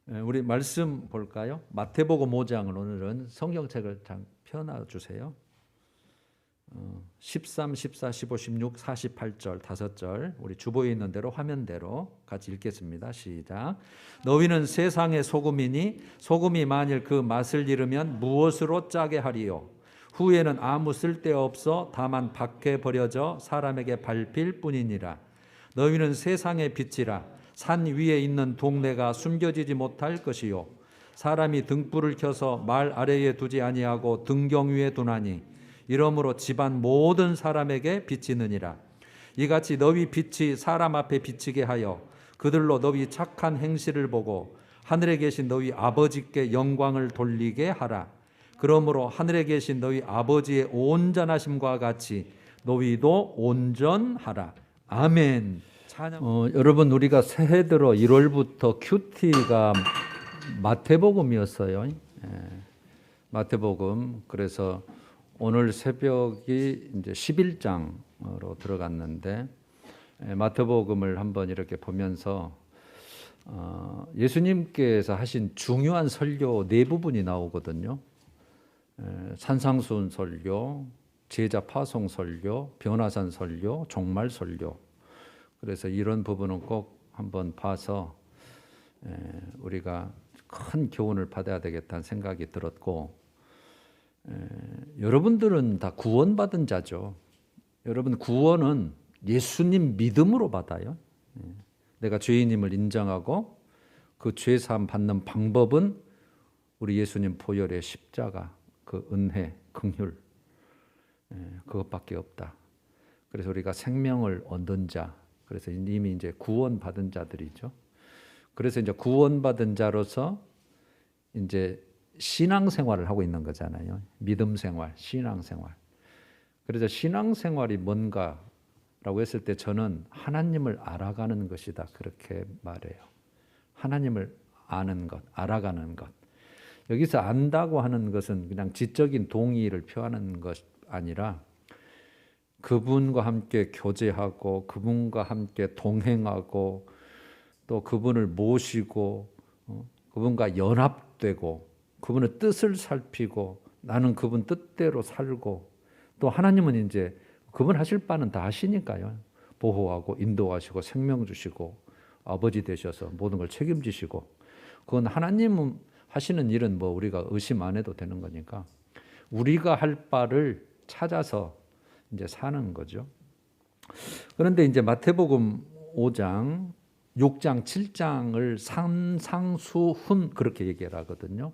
우리 말씀 볼까요? 마태복음 5장을 오늘은 성경책을 잠 펴놔 주세요. 13, 14, 15, 16, 48절 5절 우리 주보에 있는 대로 화면대로 같이 읽겠습니다. 시작. 너희는 세상의 소금이니 소금이 만일 그 맛을 잃으면 무엇으로 짜게 하리요? 후에는 아무 쓸데없어 다만 밖에 버려져 사람에게 밟힐 뿐이니라. 너희는 세상의 빛이라. 산 위에 있는 동네가 숨겨지지 못할 것이요 사람이 등불을 켜서 말 아래에 두지 아니하고 등경 위에 두나니 이러므로 집안 모든 사람에게 비치느니라. 이같이 너희 빛이 사람 앞에 비치게 하여 그들로 너희 착한 행실을 보고 하늘에 계신 너희 아버지께 영광을 돌리게 하라. 그러므로 하늘에 계신 너희 아버지의 온전하심과 같이 너희도 온전하라. 아멘. 여러분, 우리가 새해 들어 1월부터 큐티가 마태복음이었어요. 마태복음. 그래서 오늘 새벽이 이제 11장으로 들어갔는데 마태복음을 한번 이렇게 보면서 예수님께서 하신 중요한 설교 네 부분이 나오거든요. 산상수훈 설교, 제자 파송 설교, 변화산 설교, 종말 설교. 그래서 이런 부분은 꼭 한번 봐서 우리가 큰 교훈을 받아야 되겠다는 생각이 들었고, 여러분들은 다 구원받은 자죠. 여러분 구원은 예수님 믿음으로 받아요. 내가 죄인임을 인정하고 그 죄사함 받는 방법은 우리 예수님 보혈의 십자가, 그 은혜, 긍휼, 그것밖에 없다. 그래서 우리가 생명을 얻는 자, 그래서 이미 이제 구원받은 자들이죠. 그래서 이제 구원받은 자로서 이제 신앙생활을 하고 있는 거잖아요. 믿음생활, 신앙생활. 그래서 신앙생활이 뭔가라고 했을 때 저는 하나님을 알아가는 것이다, 그렇게 말해요. 하나님을 아는 것, 알아가는 것. 여기서 안다고 하는 것은 그냥 지적인 동의를 표하는 것 아니라 그분과 함께 교제하고 그분과 함께 동행하고 또 그분을 모시고 그분과 연합되고 그분의 뜻을 살피고 나는 그분 뜻대로 살고 또 하나님은 이제 그분 하실 바는 다 하시니까요. 보호하고 인도하시고 생명 주시고 아버지 되셔서 모든 걸 책임지시고 그건 하나님 하시는 일은 뭐 우리가 의심 안 해도 되는 거니까 우리가 할 바를 찾아서 이제 사는 거죠. 그런데 이제 마태복음 5장, 6장, 7장을 산상수훈 그렇게 얘기를 하거든요.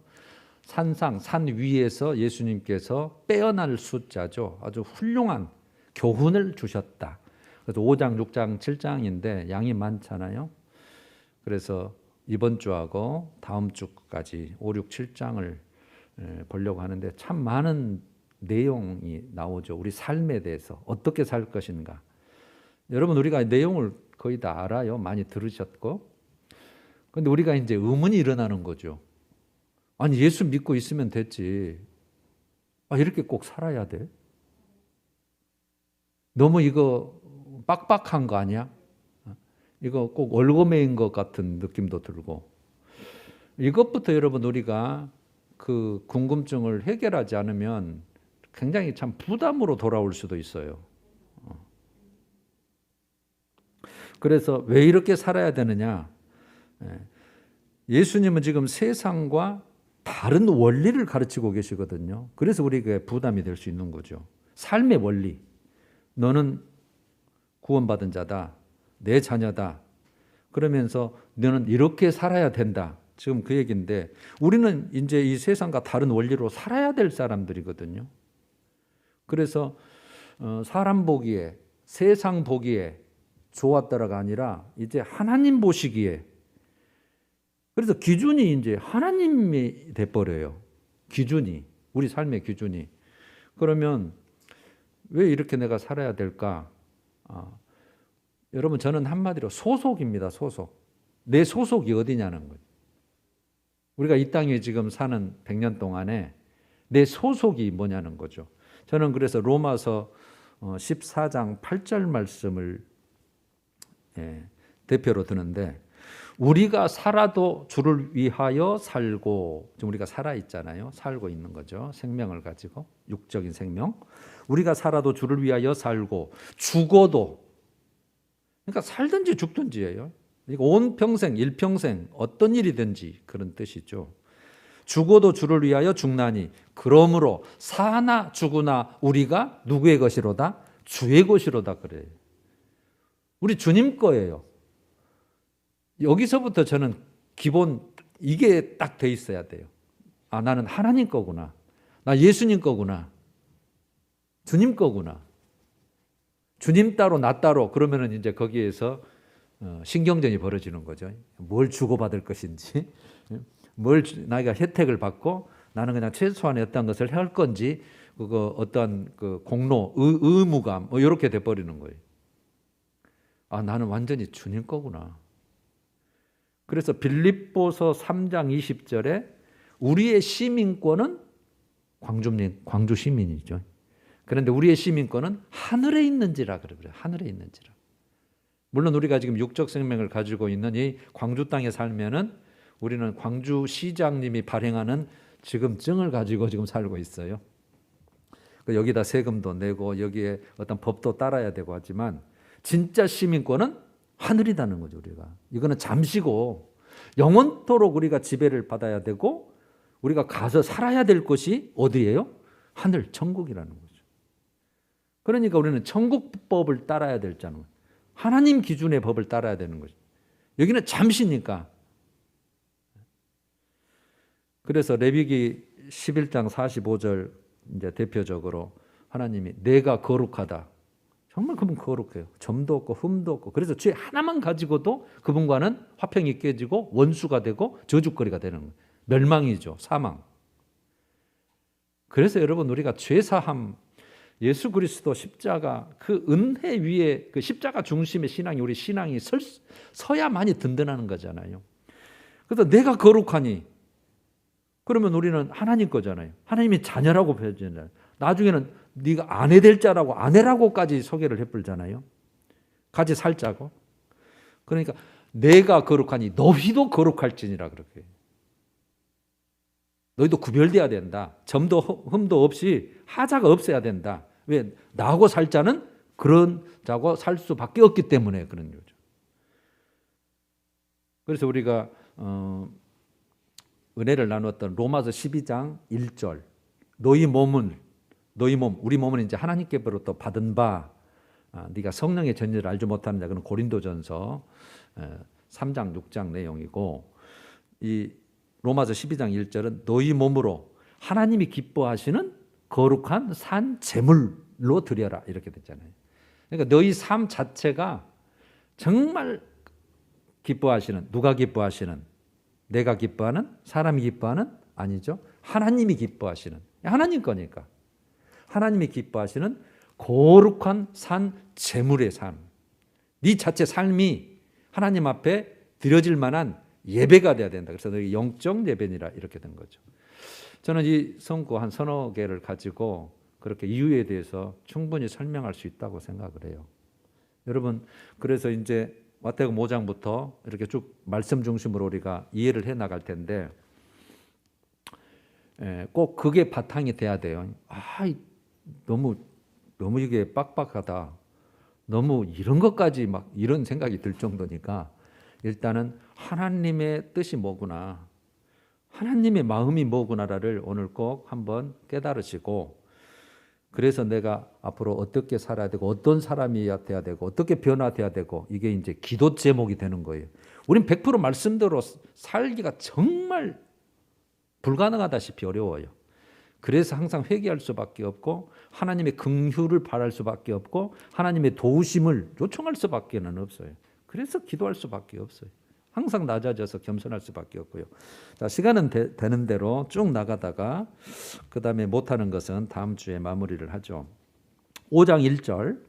산 위에서 예수님께서 빼어날 숫자죠. 아주 훌륭한 교훈을 주셨다. 그래서 5장, 6장, 7장인데 양이 많잖아요. 그래서 이번 주하고 다음 주까지 5, 6, 7장을 보려고 하는데 참 많은 내용이 나오죠. 우리 삶에 대해서 어떻게 살 것인가. 여러분 우리가 내용을 거의 다 알아요. 많이 들으셨고. 그런데 우리가 이제 의문이 일어나는 거죠. 아니 예수 믿고 있으면 됐지. 이렇게 꼭 살아야 돼? 너무 이거 빡빡한 거 아니야? 이거 꼭 월급매인 것 같은 느낌도 들고. 이것부터 여러분 우리가 그 궁금증을 해결하지 않으면 굉장히 참 부담으로 돌아올 수도 있어요. 그래서 왜 이렇게 살아야 되느냐? 예수님은 지금 세상과 다른 원리를 가르치고 계시거든요. 그래서 우리에게 부담이 될 수 있는 거죠. 삶의 원리. 너는 구원받은 자다. 내 자녀다. 그러면서 너는 이렇게 살아야 된다. 지금 그 얘기인데 우리는 이제 이 세상과 다른 원리로 살아야 될 사람들이거든요. 그래서 사람 보기에 세상 보기에 좋았더라가 아니라 이제 하나님 보시기에 그래서 기준이 이제 하나님이 돼버려요. 기준이 우리 삶의 기준이. 그러면 왜 이렇게 내가 살아야 될까? 여러분 저는 한마디로 소속입니다. 소속. 내 소속이 어디냐는 거예요. 우리가 이 땅에 지금 사는 100년 동안에 내 소속이 뭐냐는 거죠. 저는 그래서 로마서 14장 8절 말씀을 대표로 드는데 우리가 살아도 주를 위하여 살고, 지금 우리가 살아 있잖아요. 살고 있는 거죠. 생명을 가지고, 육적인 생명. 우리가 살아도 주를 위하여 살고, 죽어도, 그러니까 살든지 죽든지예요. 그러니까 온 평생, 일평생 어떤 일이든지 그런 뜻이죠. 죽어도 주를 위하여 죽나니 그러므로 사나 죽으나 우리가 누구의 것이로다? 주의 것이로다 그래요. 우리 주님 거예요. 여기서부터 저는 기본 이게 딱 돼 있어야 돼요. 아, 나는 하나님 거구나. 나 예수님 거구나. 주님 거구나. 주님 따로 나 따로 그러면은 이제 거기에서 신경전이 벌어지는 거죠. 뭘 주고받을 것인지, 뭘 나이가 혜택을 받고 나는 그냥 최소한의 어떤 것을 할 건지, 그거 어떤 그 공로, 의무감 뭐 이렇게 돼 버리는 거예요. 아, 나는 완전히 주님 거구나. 그래서 빌립보서 3장 20절에 우리의 시민권은 광주 시민이죠. 그런데 우리의 시민권은 하늘에 있는지라 그래요. 하늘에 있는지라. 물론 우리가 지금 육적 생명을 가지고 있는 이 광주 땅에 살면은 우리는 광주 시장님이 발행하는 지금증을 가지고 지금 살고 있어요. 여기다 세금도 내고 여기에 어떤 법도 따라야 되고 하지만 진짜 시민권은 하늘이라는 거죠. 우리가 이거는 잠시고 영원토록 우리가 지배를 받아야 되고 우리가 가서 살아야 될 곳이 어디예요? 하늘, 천국이라는 거죠. 그러니까 우리는 천국법을 따라야 되잖아요. 하나님 기준의 법을 따라야 되는 거죠. 여기는 잠시니까. 그래서 레위기 11장 45절 이제 대표적으로 하나님이 내가 거룩하다. 정말 그분 거룩해요. 점도 없고 흠도 없고. 그래서 죄 하나만 가지고도 그분과는 화평이 깨지고 원수가 되고 저주거리가 되는 거예요. 멸망이죠. 사망. 그래서 여러분 우리가 죄사함, 예수 그리스도 십자가 그 은혜 위에 그 십자가 중심의 신앙이 우리 신앙이 서야만이 든든한 거잖아요. 그래서 내가 거룩하니 그러면 우리는 하나님 거잖아요. 하나님이 자녀라고 표현하잖아요. 나중에는 네가 아내 될 자라고 아내라고까지 소개를 해버리잖아요. 같이 살자고. 그러니까 내가 거룩하니 너희도 거룩할지니라 그렇게. 너희도 구별돼야 된다. 점도 흠도 없이 하자가 없어야 된다. 왜? 나하고 살 자는 그런 자고 살 수밖에 없기 때문에 그런 거죠. 그래서 우리가 은혜를 나누었던 로마서 12장 1절 너희 몸, 우리 몸은 이제 하나님께로부터 받은 바 네가 성령의 전율을 알지 못하는 자 그는 고린도전서 3장 6장 내용이고 이 로마서 12장 1절은 너희 몸으로 하나님이 기뻐하시는 거룩한 산 제물로 드려라 이렇게 됐잖아요. 그러니까 너희 삶 자체가 정말 기뻐하시는 누가 기뻐하시는 내가 기뻐하는 사람이 기뻐하는 아니죠. 하나님이 기뻐하시는 하나님 거니까 하나님이 기뻐하시는 거룩한 산 제물의 삶. 네 자체 삶이 하나님 앞에 드려질 만한 예배가 돼야 된다. 그래서 영적 예배니라 이렇게 된 거죠. 저는 이 성구 한 서너 개를 가지고 그렇게 이유에 대해서 충분히 설명할 수 있다고 생각을 해요. 여러분 그래서 이제 마태복음 5장부터 이렇게 쭉 말씀 중심으로 우리가 이해를 해 나갈 텐데 꼭 그게 바탕이 돼야 돼요. 너무 이게 빡빡하다. 너무 이런 것까지 막 이런 생각이 들 정도니까 일단은 하나님의 뜻이 뭐구나. 하나님의 마음이 뭐구나를 오늘 꼭 한번 깨달으시고 그래서 내가 앞으로 어떻게 살아야 되고 어떤 사람이어야 되고 어떻게 변화돼야 되고 이게 이제 기도 제목이 되는 거예요. 우린 100% 말씀대로 살기가 정말 불가능하다시피 어려워요. 그래서 항상 회개할 수밖에 없고 하나님의 긍휼을 바랄 수밖에 없고 하나님의 도우심을 요청할 수밖에 없어요. 그래서 기도할 수밖에 없어요. 항상 낮아져서 겸손할 수밖에 없고요. 자, 시간은 되는 대로 쭉 나가다가 그 다음에 못하는 것은 다음 주에 마무리를 하죠. 5장 1절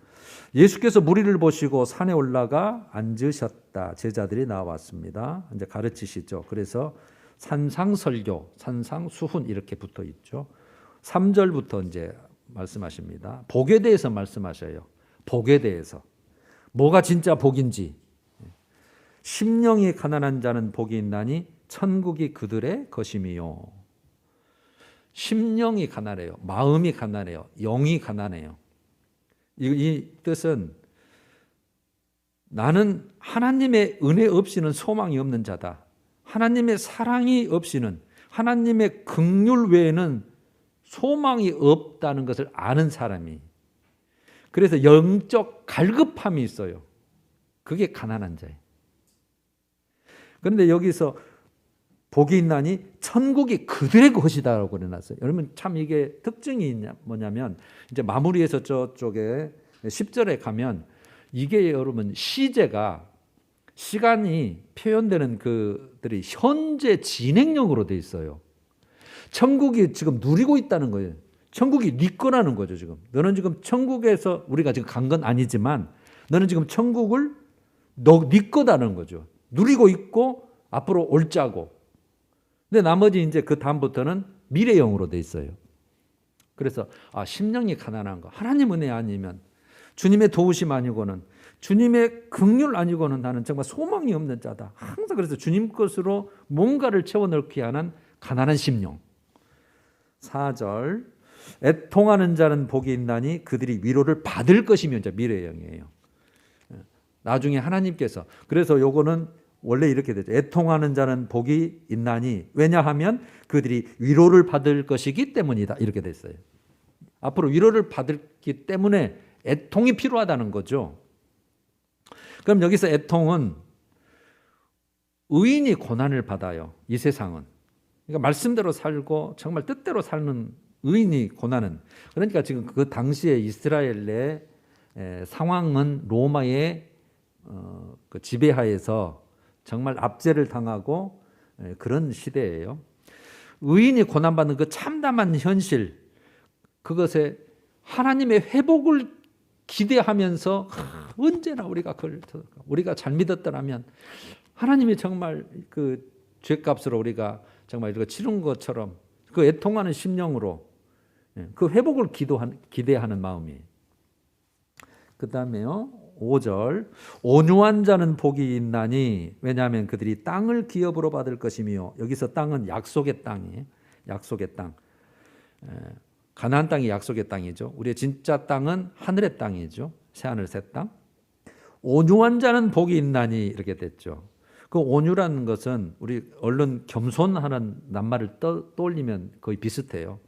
예수께서 무리를 보시고 산에 올라가 앉으셨다. 제자들이 나왔습니다. 이제 가르치시죠. 그래서 산상설교, 산상수훈 이렇게 붙어 있죠. 3절부터 이제 말씀하십니다. 복에 대해서 말씀하셔요. 복에 대해서. 뭐가 진짜 복인지. 심령이 가난한 자는 복이 있나니 천국이 그들의 것임이요. 심령이 가난해요. 마음이 가난해요. 영이 가난해요. 이 뜻은 나는 하나님의 은혜 없이는 소망이 없는 자다. 하나님의 사랑이 없이는, 하나님의 긍휼 외에는 소망이 없다는 것을 아는 사람이, 그래서 영적 갈급함이 있어요. 그게 가난한 자예요. 그런데 여기서 복이 있나니 천국이 그들의 것이다라고 그래놨어요. 여러분 참 이게 특징이 뭐냐면, 이제 마무리해서 저쪽에 10절에 가면 이게 여러분 시제가, 시간이 표현되는 그들이 현재 진행형으로 돼 있어요. 천국이 지금 누리고 있다는 거예요. 천국이 네 거라는 거죠. 지금 너는 지금 천국에서, 우리가 지금 간 건 아니지만 너는 지금 천국을 네 거다는 거죠. 누리고 있고 앞으로 올 자고. 근데 나머지 이제 그 다음부터는 미래형으로 돼 있어요. 그래서 심령이 가난한 거, 하나님 은혜 아니면, 주님의 도우심 아니고는, 주님의 긍휼 아니고는 나는 정말 소망이 없는 자다. 항상 그래서 주님 것으로 뭔가를 채워 넣게 하는 가난한 심령. 4절, 애통하는 자는 복이 있나니 그들이 위로를 받을 것이며, 이제 미래형이에요. 나중에 하나님께서, 그래서 요거는 원래 이렇게 되죠. 애통하는 자는 복이 있나니, 왜냐하면 그들이 위로를 받을 것이기 때문이다. 이렇게 됐어요. 앞으로 위로를 받기 때문에 애통이 필요하다는 거죠. 그럼 여기서 애통은 의인이 고난을 받아요. 이 세상은. 그러니까 말씀대로 살고 정말 뜻대로 사는 의인이 고난은, 그러니까 지금 그 당시에 이스라엘의 상황은 로마의 그 지배하에서 정말 압제를 당하고 그런 시대예요. 의인이 고난받는 그 참담한 현실, 그것에 하나님의 회복을 기대하면서 언제나 우리가 잘 믿었더라면 하나님이 정말 그 죄값으로 우리가 정말 이거 치른 것처럼 그 애통하는 심령으로 그 회복을 기대하는 마음이. 그 다음에요 5절, 온유한 자는 복이 있나니 왜냐하면 그들이 땅을 기업으로 받을 것이며, 여기서 땅은 약속의 땅이에요. 약속의 땅. 가나안 땅이 약속의 땅이죠. 우리의 진짜 땅은 하늘의 땅이죠. 새하늘 새 땅. 온유한 자는 복이 있나니 이렇게 됐죠. 그 온유라는 것은 우리 얼른 겸손하는 낱말을 떠올리면 거의 비슷해요.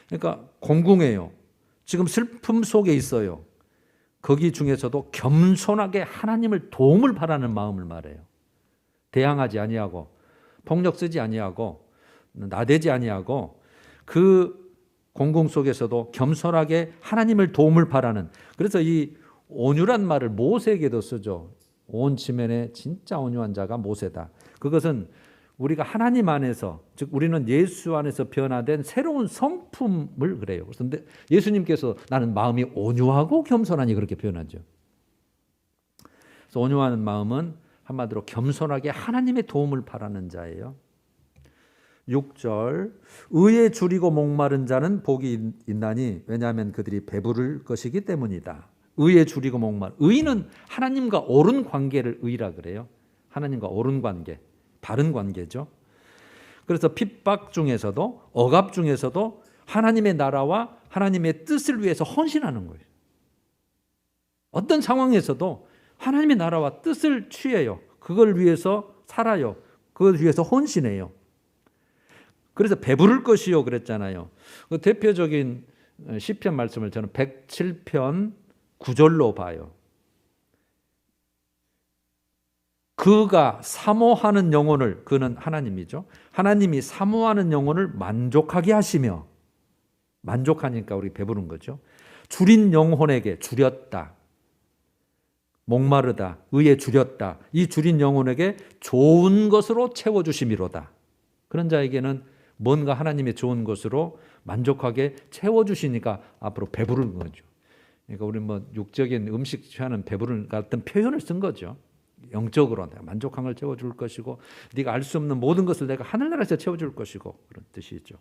그러니까 공공해요. 지금 슬픔 속에 있어요. 거기 중에서도 겸손하게 하나님을 도움을 바라는 마음을 말해요. 대항하지 아니하고, 폭력 쓰지 아니하고, 나대지 아니하고, 그 공공 속에서도 겸손하게 하나님을 도움을 바라는. 그래서 이 온유란 말을 모세에게도 쓰죠. 온 지면에 진짜 온유한 자가 모세다. 그것은 우리가 하나님 안에서, 즉 우리는 예수 안에서 변화된 새로운 성품을 그래요. 그런데 예수님께서 나는 마음이 온유하고 겸손하니 그렇게 표현하죠. 그래서 온유한 마음은 한마디로 겸손하게 하나님의 도움을 바라는 자예요. 6절, 의에 줄이고 목마른 자는 복이 있나니 왜냐하면 그들이 배부를 것이기 때문이다. 의에 줄이고 목마른, 의는 하나님과 옳은 관계를 의라 그래요. 하나님과 옳은 관계, 바른 관계죠. 그래서 핍박 중에서도, 억압 중에서도 하나님의 나라와 하나님의 뜻을 위해서 헌신하는 거예요. 어떤 상황에서도 하나님의 나라와 뜻을 취해요. 그걸 위해서 살아요. 그걸 위해서 헌신해요. 그래서 배부를 것이요 그랬잖아요. 그 대표적인 시편 말씀을 저는 107편 9절로 봐요. 그가 사모하는 영혼을, 그는 하나님이죠. 하나님이 사모하는 영혼을 만족하게 하시며, 만족하니까 우리 배부른 거죠. 줄인 영혼에게 줄였다. 목마르다. 의에 줄였다. 이 줄인 영혼에게 좋은 것으로 채워주심이로다. 그런 자에게는 뭔가 하나님의 좋은 것으로 만족하게 채워주시니까 앞으로 배부른 거죠. 그러니까 우리 육적인 음식 취하는 배부른 같은 표현을 쓴 거죠. 영적으로 내가 만족한 걸 채워줄 것이고, 네가 알 수 없는 모든 것을 내가 하늘나라에서 채워줄 것이고, 그런 뜻이죠.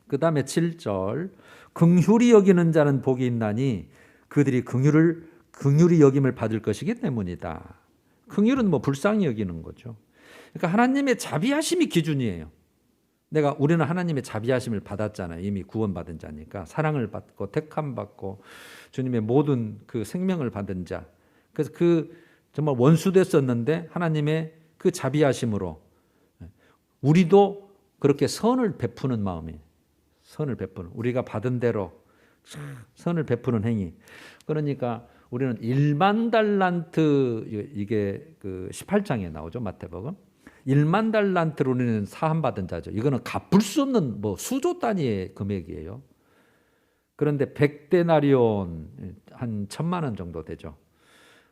그 다음에 7절, 긍휼히 여기는 자는 복이 있나니 그들이 긍휼히 여김을 받을 것이기 때문이다. 긍휼은 뭐 불쌍히 여기는 거죠. 그러니까 하나님의 자비하심이 기준이에요. 우리는 하나님의 자비하심을 받았잖아요. 이미 구원받은 자니까. 사랑을 받고 택함 받고 주님의 모든 그 생명을 받은 자. 그래서 그 정말 원수 됐었는데 하나님의 그 자비하심으로 우리도 그렇게 선을 베푸는 마음이, 선을 베푸는, 우리가 받은 대로 선을 베푸는 행위. 그러니까 우리는 1만 달란트, 이게 그 18장에 나오죠, 마태복음. 1만 달란트로 우리는 사함받은 자죠. 이거는 갚을 수 없는 뭐 수조 단위의 금액이에요. 그런데 100데나리온, 한 1,000만 원 정도 되죠.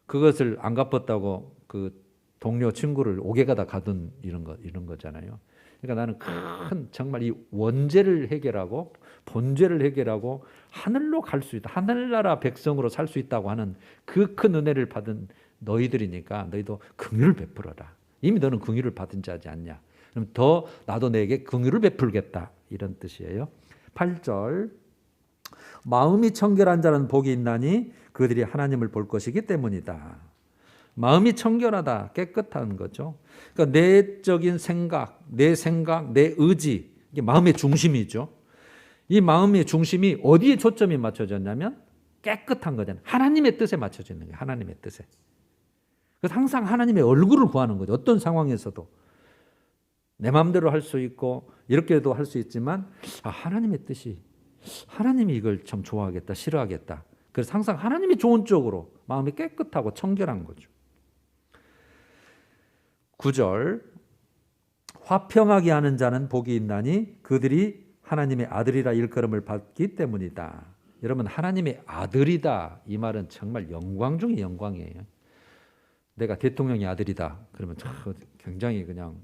그것을 안 갚았다고 그 동료 친구를 옥에 가다 가둔 이런 거잖아요. 그러니까 나는 큰 정말 이 원죄를 해결하고 본죄를 해결하고 하늘로 갈 수 있다. 하늘나라 백성으로 살 수 있다고 하는 그 큰 은혜를 받은 너희들이니까 너희도 긍휼을 베풀어라. 이미 너는 긍휼을 받은 자지 않냐. 그럼 더 나도 너에게 긍휼을 베풀겠다. 이런 뜻이에요. 8절. 마음이 청결한 자는 복이 있나니 그들이 하나님을 볼 것이기 때문이다. 마음이 청결하다, 깨끗한 거죠. 그러니까 내적인 생각, 내 의지, 이게 마음의 중심이죠. 이 마음의 중심이 어디에 초점이 맞춰졌냐면 깨끗한 거잖아요. 하나님의 뜻에 맞춰져 있는 거예요. 하나님의 뜻에. 그래서 항상 하나님의 얼굴을 구하는 거죠. 어떤 상황에서도. 내 마음대로 할 수 있고 이렇게도 할 수 있지만 하나님의 뜻이, 하나님이 이걸 참 좋아하겠다, 싫어하겠다. 그래서 항상 하나님이 좋은 쪽으로 마음이 깨끗하고 청결한 거죠. 9절. 화평하게 하는 자는 복이 있나니 그들이 하나님의 아들이라 일컬음을 받기 때문이다. 여러분, 하나님의 아들이다, 이 말은 정말 영광 중에 영광이에요. 내가 대통령의 아들이다 그러면 굉장히 그냥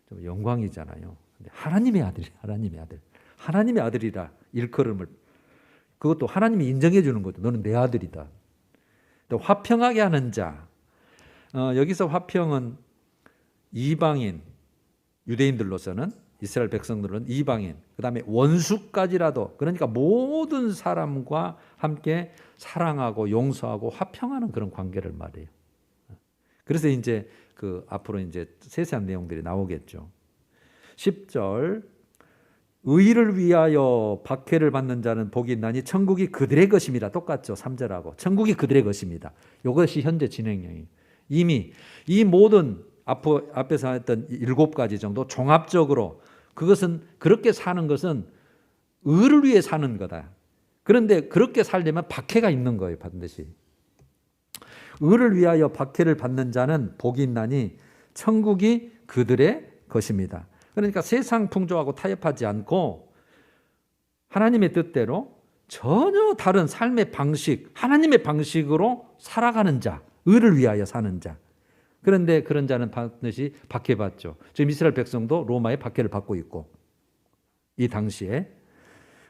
좀 영광이잖아요. 근데 하나님의 아들, 하나님의 아들이라 일컬음을, 그것도 하나님이 인정해 주는 거죠. 너는 내 아들이다. 또 화평하게 하는 자. 여기서 화평은 이방인, 유대인들로서는, 이스라엘 백성들은 이방인, 그 다음에 원수까지라도, 그러니까 모든 사람과 함께 사랑하고 용서하고 화평하는 그런 관계를 말해요. 그래서 이제 그 앞으로 이제 세세한 내용들이 나오겠죠. 10절. 의를 위하여 박해를 받는 자는 복이 있나니 천국이 그들의 것입니다. 똑같죠. 3절하고. 천국이 그들의 것입니다. 이것이 현재 진행형이에요. 이미 이 모든 앞에서 했던 7가지 정도 종합적으로 그것은, 그렇게 사는 것은 의를 위해 사는 거다. 그런데 그렇게 살려면 박해가 있는 거예요. 반드시. 의를 위하여 박해를 받는 자는 복이 있나니 천국이 그들의 것입니다. 그러니까 세상 풍조하고 타협하지 않고 하나님의 뜻대로 전혀 다른 삶의 방식, 하나님의 방식으로 살아가는 자, 의를 위하여 사는 자. 그런데 그런 자는 반드시 박해받죠. 지금 이스라엘 백성도 로마의 박해를 받고 있고, 이 당시에.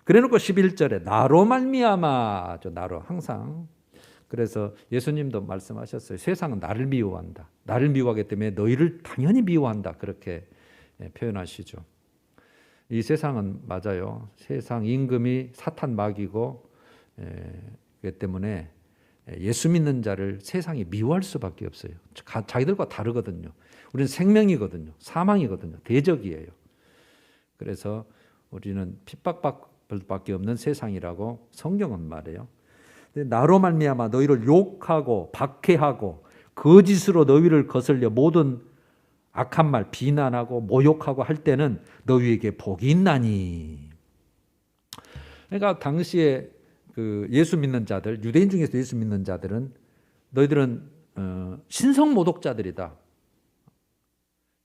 그래놓고 11절에 나로 말미암아, 나로, 항상. 그래서 예수님도 말씀하셨어요. 세상은 나를 미워한다. 나를 미워하기 때문에 너희를 당연히 미워한다. 그렇게 표현하시죠. 이 세상은 맞아요. 세상 임금이 사탄 마귀고, 그렇기 때문에 예수 믿는 자를 세상이 미워할 수밖에 없어요. 자기들과 다르거든요. 우리는 생명이거든요. 사망이거든요. 대적이에요. 그래서 우리는 핍박받을 밖에 없는 세상이라고 성경은 말해요. 나로 말미암아 너희를 욕하고 박해하고 거짓으로 너희를 거슬려 모든 악한 말 비난하고 모욕하고 할 때는 너희에게 복이 있나니. 그러니까 당시에 그 예수 믿는 자들, 유대인 중에서 예수 믿는 자들은 너희들은 신성 모독자들이다.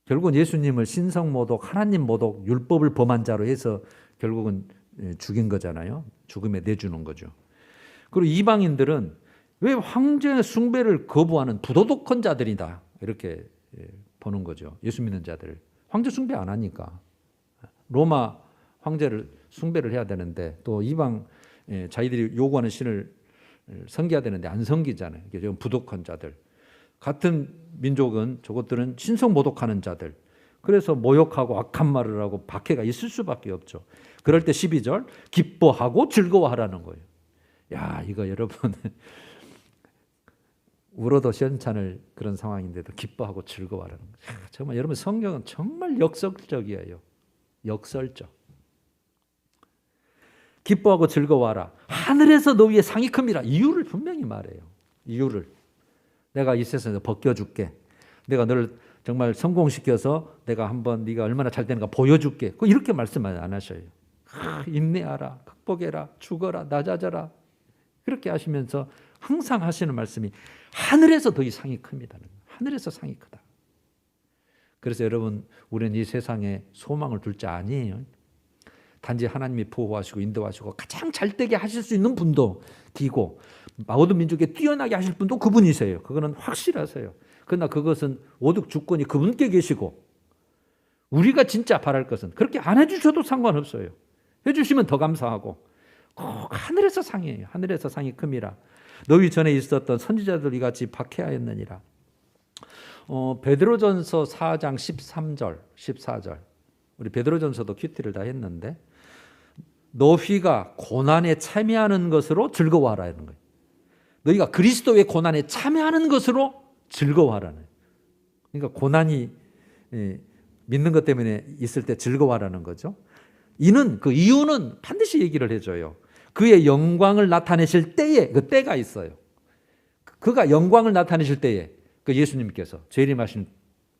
결국은 예수님을 신성 모독, 하나님 모독, 율법을 범한 자로 해서 결국은 죽인 거잖아요. 죽음에 내주는 거죠. 그리고 이방인들은 왜 황제 숭배를 거부하는 부도덕한 자들이다, 이렇게 보는 거죠. 예수 믿는 자들 황제 숭배 안 하니까. 로마 황제를 숭배를 해야 되는데 또 이방 자기들이 요구하는 신을 섬겨야 되는데 안 섬기잖아요. 이게 부독한 자들. 같은 민족은 저것들은 신성 모독하는 자들. 그래서 모욕하고 악한 말을 하고 박해가 있을 수밖에 없죠. 그럴 때 12절 기뻐하고 즐거워하라는 거예요. 야, 이거 여러분 울어도 시원찮을 그런 상황인데도 기뻐하고 즐거워하라는 거죠. 정말 여러분 성경은 정말 역설적이에요. 역설적. 기뻐하고 즐거워하라. 하늘에서 너 위에 상이 큽니다. 이유를 분명히 말해요. 이유를. 내가 이 세상에서 벗겨줄게. 내가 너를 정말 성공시켜서 내가 한번 네가 얼마나 잘 되는가 보여줄게. 이렇게 말씀 안 하셔요. 인내하라. 극복해라. 죽어라. 낮아져라. 그렇게 하시면서 항상 하시는 말씀이 하늘에서 더 이 상이 큽니다. 하늘에서 상이 크다. 그래서 여러분 우리는 이 세상에 소망을 둘 자 아니에요. 단지 하나님이 보호하시고 인도하시고 가장 잘되게 하실 수 있는 분도 기고 모든 민족에 뛰어나게 하실 분도 그분이세요. 그거는 확실하세요. 그러나 그것은 오직 주권이 그분께 계시고 우리가 진짜 바랄 것은 그렇게 안 해주셔도 상관없어요. 해주시면 더 감사하고 꼭 하늘에서 상이에요. 하늘에서 상이 큼이라. 너희 전에 있었던 선지자들이 같이 박해하였느니라. 베드로전서 4장 13절 14절 우리 베드로전서도 큐티를 다 했는데 너희가 고난에 참여하는 것으로 즐거워하라는 거예요. 너희가 그리스도의 고난에 참여하는 것으로 즐거워하라는 거예요. 그러니까 고난이 믿는 것 때문에 있을 때 즐거워하라는 거죠. 그 이유는 반드시 얘기를 해줘요. 그의 영광을 나타내실 때에 그 때가 있어요. 그가 영광을 나타내실 때에 그 예수님께서 재림하신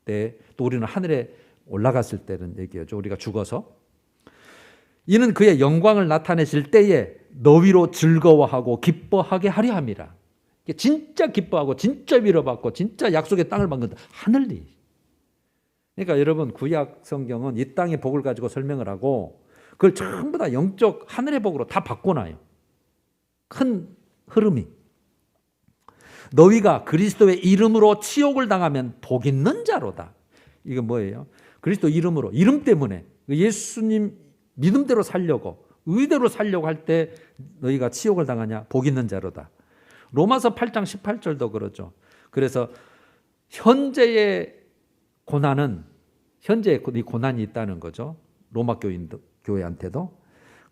때 또 우리는 하늘에 올라갔을 때는 얘기하죠. 우리가 죽어서 이는 그의 영광을 나타내실 때에 너희로 즐거워하고 기뻐하게 하려 함이라. 진짜 기뻐하고 진짜 위로받고 진짜 약속의 땅을 받는 하늘리. 그러니까 여러분 구약 성경은 이 땅의 복을 가지고 설명을 하고 그걸 전부 다 영적 하늘의 복으로 다 바꿔놔요. 큰 흐름이. 너희가 그리스도의 이름으로 치욕을 당하면 복 있는 자로다. 이건 뭐예요? 그리스도 이름으로, 이름 때문에 예수님 믿음대로 살려고 의대로 살려고 할 때 너희가 치욕을 당하냐? 복 있는 자로다. 로마서 8장 18절도 그러죠. 그래서 현재의 고난은 현재의 고난이 있다는 거죠. 로마 교회한테도.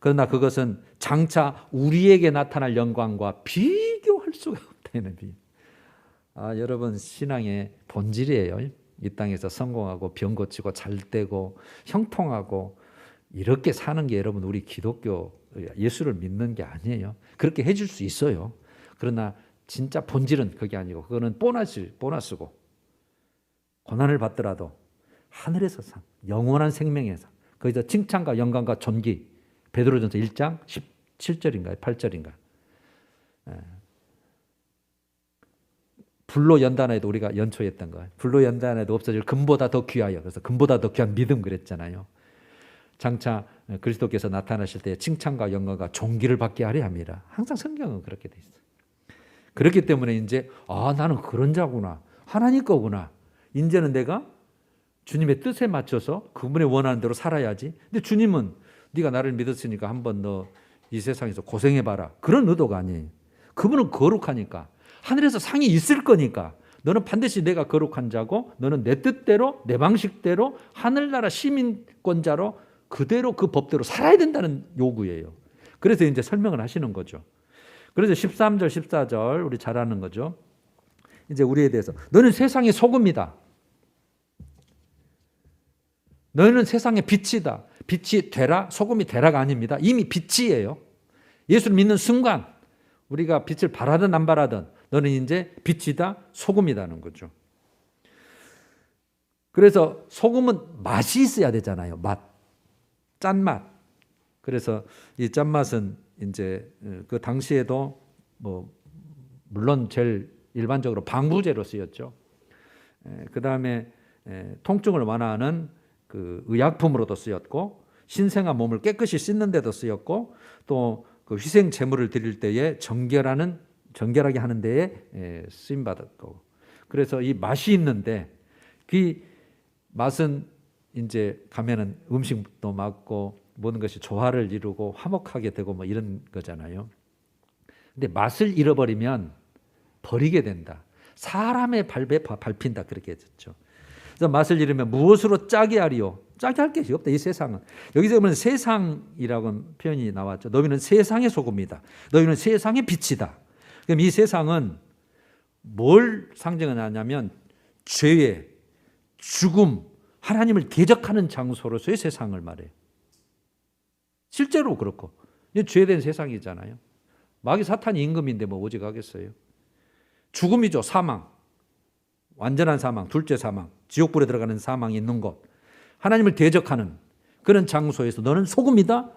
그러나 그것은 장차 우리에게 나타날 영광과 비교할 수가 없다는 비. 여러분 신앙의 본질이에요. 이 땅에서 성공하고 병 고치고 잘 되고 형통하고 이렇게 사는 게 여러분 우리 기독교 예수를 믿는 게 아니에요. 그렇게 해줄 수 있어요. 그러나 진짜 본질은 그게 아니고 그거는 보너스고 고난을 받더라도 하늘에서 상, 영원한 생명에서 거기서 칭찬과 영광과 존귀. 베드로전서 1장 17절인가요? 8절인가? 불로 연단해도 우리가 연초했던 거예요. 불로 연단해도 없어질 금보다 더 귀하여. 그래서 금보다 더 귀한 믿음 그랬잖아요. 장차 그리스도께서 나타나실 때 칭찬과 영광과 존귀를 받게 하려 합니다. 항상 성경은 그렇게 돼 있어요. 그렇기 때문에 이제 나는 그런 자구나. 하나님 거구나. 이제는 내가 주님의 뜻에 맞춰서 그분의 원하는 대로 살아야지. 근데 주님은 네가 나를 믿었으니까 한번 너 이 세상에서 고생해봐라. 그런 의도가 아니에요. 그분은 거룩하니까. 하늘에서 상이 있을 거니까. 너는 반드시 내가 거룩한 자고 너는 내 뜻대로 내 방식대로 하늘나라 시민권자로 그대로 그 법대로 살아야 된다는 요구예요. 그래서 이제 설명을 하시는 거죠. 그래서 13절 14절 우리 잘 아는 거죠. 이제 우리에 대해서 너는 세상의 소금이다. 너희는 세상의 빛이다. 빛이 되라, 소금이 되라가 아닙니다. 이미 빛이에요. 예수를 믿는 순간 우리가 빛을 바라든 안 바라든 너는 이제 빛이다, 소금이다는 거죠. 그래서 소금은 맛이 있어야 되잖아요. 맛, 짠맛. 그래서 이 짠맛은 이제 그 당시에도 물론 제일 일반적으로 방부제로 쓰였죠. 그 다음에 통증을 완화하는 그 의약품으로도 쓰였고 신생아 몸을 깨끗이 씻는 데도 쓰였고 또 그 희생 제물을 드릴 때에 정결하게 하는 데에 쓰임 받았고 그래서 이 맛이 있는데 그 맛은 이제 가면은 음식도 맞고 모든 것이 조화를 이루고 화목하게 되고 뭐 이런 거잖아요. 근데 맛을 잃어버리면 버리게 된다. 사람의 발에 밟힌다 그렇게 했죠. 그래서 맛을 잃으면 무엇으로 짜게 하리요? 짜게 할 것이 없다. 이 세상은. 여기서 보면 세상이라고 표현이 나왔죠. 너희는 세상의 소금이다. 너희는 세상의 빛이다. 그럼 이 세상은 뭘 상징하냐면 죄의 죽음, 하나님을 대적하는 장소로서의 세상을 말해요. 실제로 그렇고 죄된 세상이잖아요. 마귀 사탄이 임금인데 뭐 오직하겠어요. 죽음이죠. 사망, 완전한 사망, 둘째 사망, 지옥불에 들어가는 사망이 있는 곳, 하나님을 대적하는 그런 장소에서 너는 소금이다?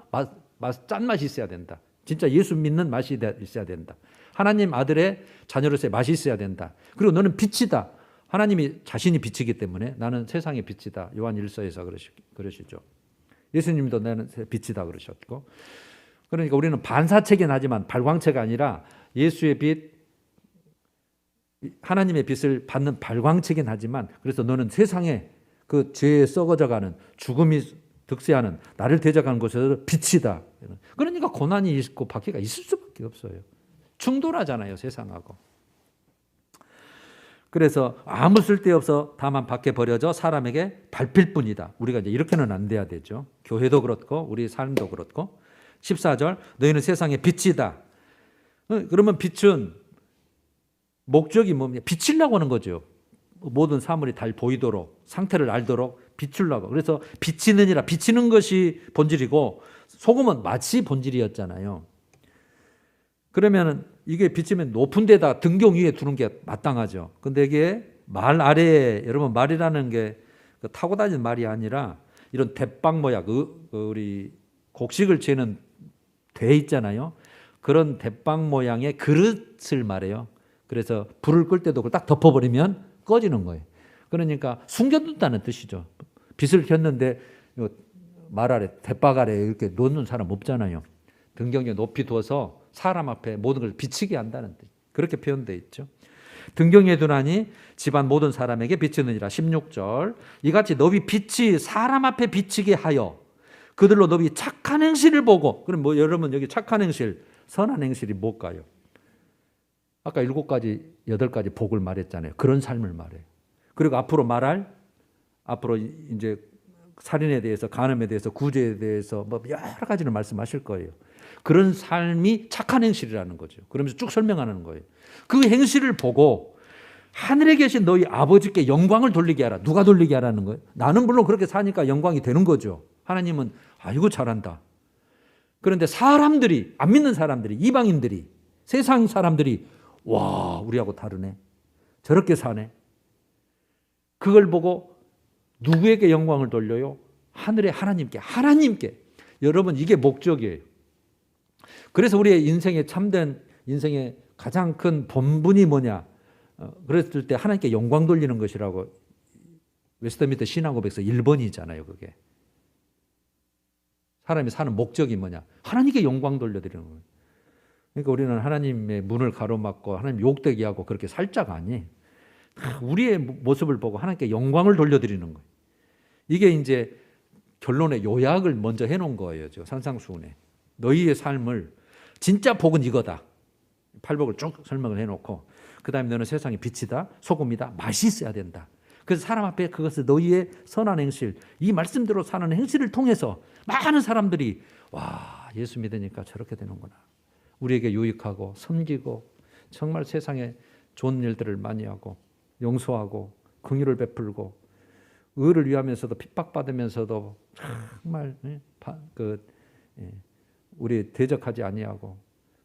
짠맛이 있어야 된다. 진짜 예수 믿는 맛이 있어야 된다. 하나님 아들의 자녀로서의 맛이 있어야 된다. 그리고 너는 빛이다. 하나님이 자신이 빛이기 때문에 나는 세상의 빛이다. 요한 1서에서 그러시죠. 예수님도 나는 빛이다 그러셨고, 그러니까 우리는 반사체긴 하지만 발광체가 아니라 예수의 빛, 하나님의 빛을 받는 발광체긴 하지만, 그래서 너는 세상에 그 죄에 썩어져가는 죽음이 득세하는 나를 대적하는 곳에서 빛이다. 그러니까 고난이 있고 박해가 있을 수밖에 없어요. 충돌하잖아요, 세상하고. 그래서 아무 쓸데없어 다만 밖에 버려져 사람에게 밟힐 뿐이다. 우리가 이제 이렇게는 안 돼야 되죠. 교회도 그렇고 우리 삶도 그렇고. 14절, 너희는 세상의 빛이다. 그러면 빛은 목적이 뭡니까? 비치려고 하는 거죠. 모든 사물이 잘 보이도록, 상태를 알도록 비추려고. 그래서 비치느니라, 비치는 것이 본질이고 소금은 마치 본질이었잖아요. 그러면 이게 비치면 높은 데다 등경 위에 두는 게 마땅하죠. 근데 이게 말 아래에, 여러분 말이라는 게 타고 다니는 말이 아니라 이런 대빵 모양, 우리 곡식을 재는 대 있잖아요. 그런 대빵 모양의 그릇을 말해요. 그래서 불을 끌 때도 그걸 딱 덮어버리면 꺼지는 거예요. 그러니까 숨겨둔다는 뜻이죠. 빛을 켰는데 말 아래, 대박 아래 이렇게 놓는 사람 없잖아요. 등경에 높이 두어서 사람 앞에 모든 걸 비치게 한다는 뜻. 그렇게 표현되어 있죠. 등경에 두나니 집안 모든 사람에게 비치느니라. 16절, 이같이 너희 빛이 사람 앞에 비치게 하여 그들로 너희 착한 행실을 보고. 그럼 뭐 여러분 여기 착한 행실, 선한 행실이 뭘까요? 아까 7가지, 8가지 복을 말했잖아요. 그런 삶을 말해요. 그리고 앞으로 이제 살인에 대해서, 간음에 대해서, 구제에 대해서 뭐 여러 가지를 말씀하실 거예요. 그런 삶이 착한 행실이라는 거죠. 그러면서 쭉 설명하는 거예요. 그 행실을 보고 하늘에 계신 너희 아버지께 영광을 돌리게 하라. 누가 돌리게 하라는 거예요? 나는 물론 그렇게 사니까 영광이 되는 거죠. 하나님은 아이고 잘한다. 그런데 사람들이, 안 믿는 사람들이, 이방인들이, 세상 사람들이 와, 우리하고 다르네. 저렇게 사네. 그걸 보고 누구에게 영광을 돌려요? 하늘의 하나님께. 여러분 이게 목적이에요. 그래서 우리의 인생의 참된 인생의 가장 큰 본분이 뭐냐? 그랬을 때 하나님께 영광 돌리는 것이라고 웨스트민스터 신앙고백에서 1번이잖아요. 그게. 사람이 사는 목적이 뭐냐? 하나님께 영광 돌려드리는 거예요. 그러니까 우리는 하나님의 문을 가로막고 하나님 욕되게 하고 그렇게 살 자가 아니에요. 우리의 모습을 보고 하나님께 영광을 돌려드리는 거예요. 이게 이제 결론의 요약을 먼저 해놓은 거예요. 산상수훈에. 너희의 삶을, 진짜 복은 이거다. 팔복을 쭉 설명을 해놓고, 그 다음에 너는 세상의 빛이다, 소금이다, 맛이 있어야 된다. 그래서 사람 앞에 그것을 너희의 선한 행실, 이 말씀대로 사는 행실을 통해서 많은 사람들이 와, 예수 믿으니까 저렇게 되는구나. 우리에게 유익하고 섬기고 정말 세상에 좋은 일들을 많이 하고 용서하고 긍휼을 베풀고 의를 위하면서도 핍박받으면서도 정말 우리 대적하지 아니하고,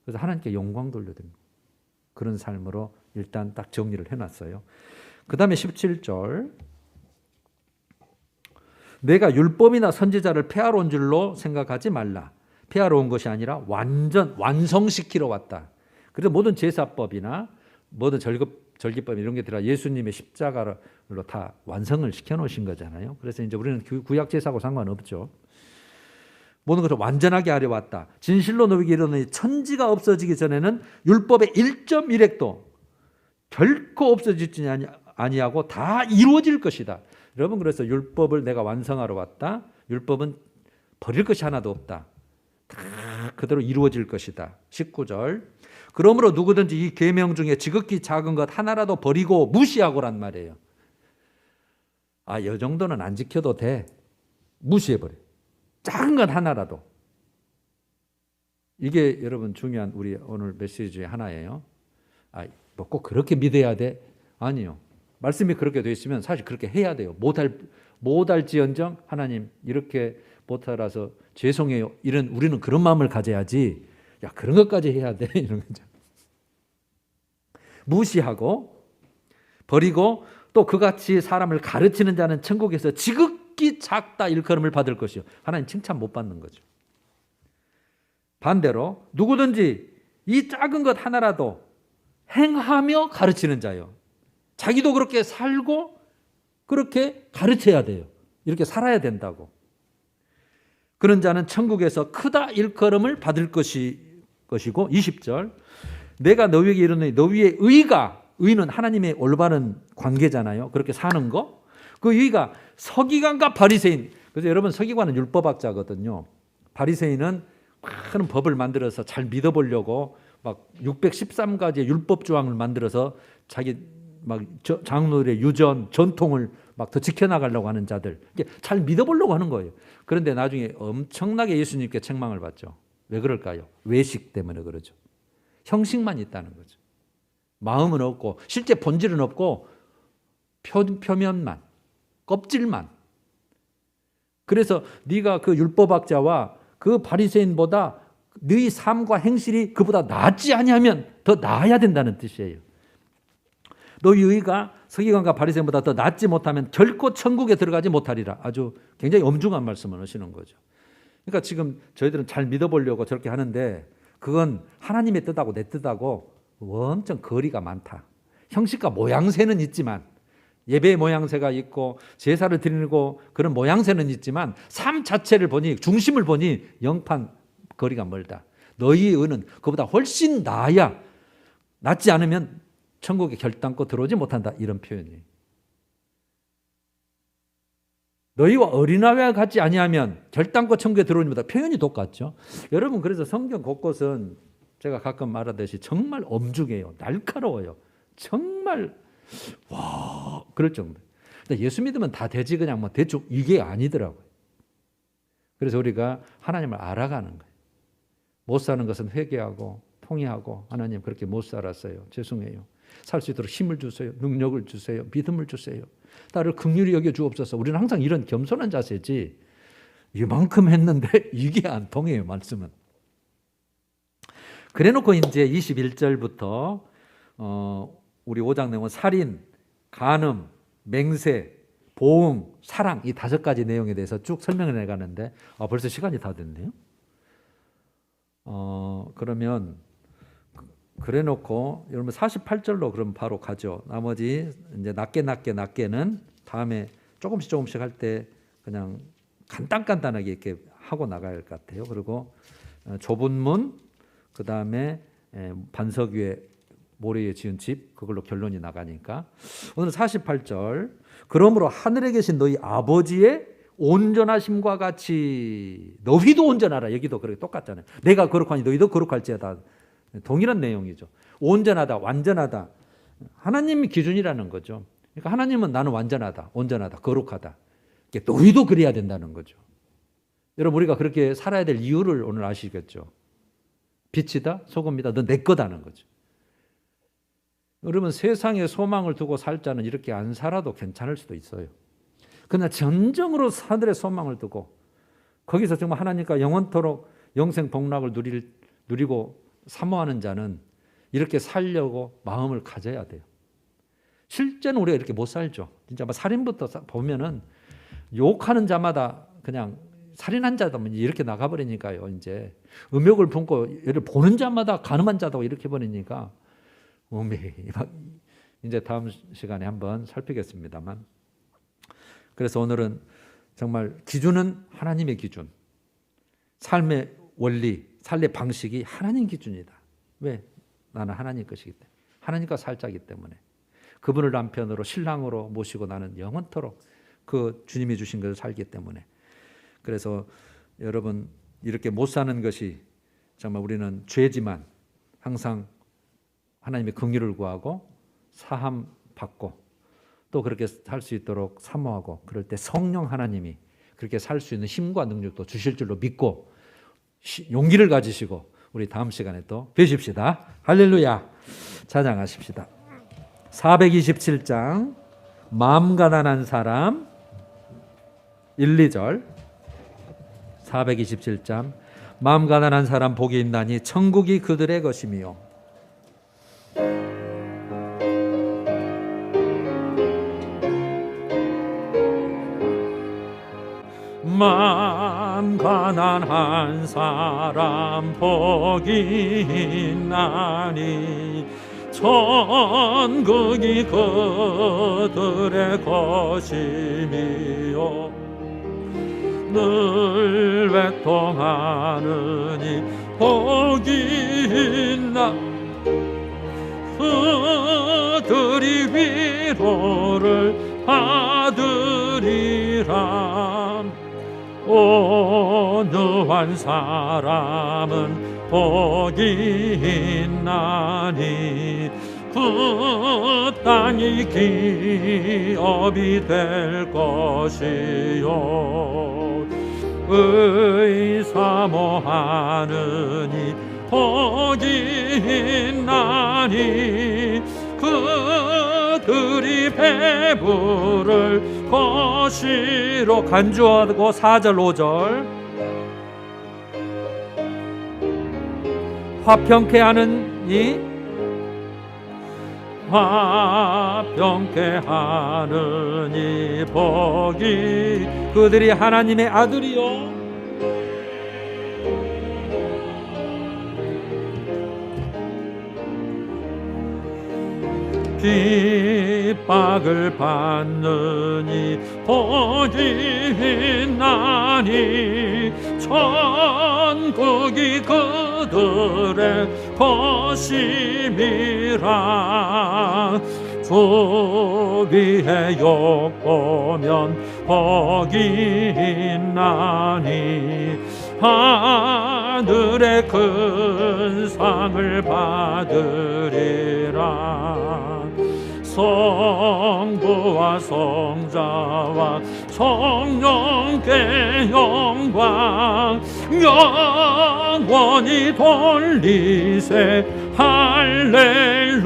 그래서 하나님께 영광 돌려드립니다. 그런 삶으로 일단 딱 정리를 해놨어요. 그 다음에 17절, 내가 율법이나 선지자를 폐하러 온 줄로 생각하지 말라. 폐하러 온 것이 아니라 완성시키러 왔다. 그래서 모든 제사법이나 모든 절기법 이런 게 들어가 예수님의 십자가로 다 완성을 시켜놓으신 거잖아요. 그래서 이제 우리는 구약 제사하고 상관없죠. 모든 것을 완전하게 하려 왔다. 진실로 너희에게 이르노니 천지가 없어지기 전에는 율법의 1.1획도 결코 없어지지 아니하고 다 이루어질 것이다. 여러분, 그래서 율법을 내가 완성하러 왔다. 율법은 버릴 것이 하나도 없다. 다 그대로 이루어질 것이다. 19절, 그러므로 누구든지 이 계명 중에 지극히 작은 것 하나라도 버리고 무시하고란 말이에요. 이 정도는 안 지켜도 돼. 무시해버려. 작은 것 하나라도. 이게 여러분 중요한 우리 오늘 메시지 중에 하나예요. 꼭 그렇게 믿어야 돼? 아니요. 말씀이 그렇게 되어 있으면 사실 그렇게 해야 돼요. 못할지언정 하나님 이렇게 못하라서 죄송해요. 우리는 그런 마음을 가져야지. 야, 그런 것까지 해야 돼? 이런 거죠. 무시하고 버리고 또 그같이 사람을 가르치는 자는 천국에서 지극히 작다 일컬음을 받을 것이요. 하나님 칭찬 못 받는 거죠. 반대로 누구든지 이 작은 것 하나라도 행하며 가르치는 자요. 자기도 그렇게 살고 그렇게 가르쳐야 돼요. 이렇게 살아야 된다고. 그런 자는 천국에서 크다 일컬음을 받을 것이고 20절 내가 너희에게 이르노니 너희의 의는 하나님의 올바른 관계잖아요. 그렇게 사는 거. 그 의가 서기관과 바리새인. 그래서 여러분 서기관은 율법학자거든요. 바리새인은 많은 법을 만들어서 잘 믿어보려고 막 613가지의 율법 조항을 만들어서 자기 막 장로들의 유전, 전통을 막 더 지켜나가려고 하는 자들. 잘 믿어보려고 하는 거예요. 그런데 나중에 엄청나게 예수님께 책망을 받죠. 왜 그럴까요? 외식 때문에 그러죠. 형식만 있다는 거죠. 마음은 없고 실제 본질은 없고 표면만, 껍질만. 그래서 네가 그 율법학자와 그 바리새인보다 네 삶과 행실이 그보다 낫지 아니하면 더 나아야 된다는 뜻이에요. 너희 의가 서기관과 바리새인보다 더 낫지 못하면 결코 천국에 들어가지 못하리라. 아주 굉장히 엄중한 말씀을 하시는 거죠. 그러니까 지금 저희들은 잘 믿어보려고 저렇게 하는데 그건 하나님의 뜻하고 내 뜻하고 엄청 거리가 많다. 형식과 모양새는 있지만 예배의 모양새가 있고 제사를 드리고 그런 모양새는 있지만 삶 자체를 보니 중심을 보니 영판 거리가 멀다. 너희의 의는 그보다 훨씬 나아야 낫지 않으면 천국에 결단코 들어오지 못한다. 이런 표현이에요. 너희와 어린아이와 같지 아니하면 결단코 천국에 들어오지 못한다. 표현이 똑같죠. 여러분 그래서 성경 곳곳은 제가 가끔 말하듯이 정말 엄중해요. 날카로워요. 정말 와 그럴 정도. 예수 믿으면 다 되지 그냥 뭐 대충 이게 아니더라고요. 그래서 우리가 하나님을 알아가는 거예요. 못 사는 것은 회개하고 통회하고 하나님 그렇게 못 살았어요. 죄송해요. 살 수 있도록 힘을 주세요. 능력을 주세요. 믿음을 주세요. 나를 긍휼히 여겨 주옵소서. 우리는 항상 이런 겸손한 자세지 이만큼 했는데 이게 안 통해요. 말씀은. 그래놓고 이제 21절부터 우리 5장 내용은 살인, 간음, 맹세, 보응, 사랑 이 5가지 내용에 대해서 쭉 설명을 해가는데 벌써 시간이 다 됐네요. 그러면 그래놓고 여러분 48절로 그럼 바로 가죠. 나머지 이제 낮게는 다음에 조금씩 할 때 그냥 간단하게 이렇게 하고 나가야 할 것 같아요. 그리고 좁은 문, 그 다음에 반석 위에 모래 위에 지은 집 그걸로 결론이 나가니까 오늘 48절 그러므로 하늘에 계신 너희 아버지의 온전하심과 같이 너희도 온전하라. 여기도 그렇게 똑같잖아요. 내가 거룩하니 너희도 거룩할지어다. 동일한 내용이죠. 온전하다, 완전하다. 하나님이 기준이라는 거죠. 그러니까 하나님은 나는 완전하다, 온전하다, 거룩하다. 너희도 그래야 된다는 거죠. 여러분 우리가 그렇게 살아야 될 이유를 오늘 아시겠죠. 빛이다, 소금이다, 너 내 거다는 거죠. 여러분 세상에 소망을 두고 살 자는 이렇게 안 살아도 괜찮을 수도 있어요. 그러나 진정으로 하늘의 소망을 두고 거기서 정말 하나님과 영원토록 영생 복락을 누리고 사모하는 자는 이렇게 살려고 마음을 가져야 돼요. 실제는 우리가 이렇게 못 살죠. 진짜 살인부터 보면은 욕하는 자마다 그냥 살인한 자다 이렇게 나가버리니까요. 이제 음욕을 품고 얘를 보는 자마다 가늠한 자다고 이렇게 버리니까 이제 다음 시간에 한번 살피겠습니다만. 그래서 오늘은 정말 기준은 하나님의 기준, 삶의 원리, 삶의 방식이 하나님 기준이다. 왜? 나는 하나님 것이기 때문에, 하나님과 살자기 때문에 그분을 남편으로 신랑으로 모시고 나는 영원토록 그 주님이 주신 것을 살기 때문에. 그래서 여러분 이렇게 못 사는 것이 정말 우리는 죄지만 항상 하나님의 긍휼을 구하고 사함 받고 또 그렇게 살 수 있도록 사모하고 그럴 때 성령 하나님이 그렇게 살 수 있는 힘과 능력도 주실 줄로 믿고 용기를 가지시고 우리 다음 시간에 또 뵈십시다. 할렐루야. 찬양하십시다. 427장 마음 가난한 사람 1, 2절 427장 마음 가난한 사람 복이 있나니 천국이 그들의 것이며 마음 가난한 사람 복이 있나니 천국이 그들의 것이며 늘 외통하느니 복이 있나 그들이 위로를 받으리라. 온유한 사람은 복이 있나니 그 땅이 기업이 될 것이요 의사모하느니 복이 있나니 그들이 배부를 것이로 간주하고 4절 5절 화평케 하느니 화평케 하느니 복이 그들이 하나님의 아들이요 핍박을 받느니 복이 있나니 천국이 그들의 것임이라. 주 위에 욕보면 복이 있나니 하늘의 큰 상을 받으리라. 성부와 성자와 성령께 영광 영원히 돌리세. 할렐루야.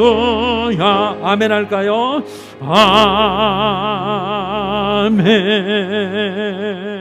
아멘 할까요? 아멘.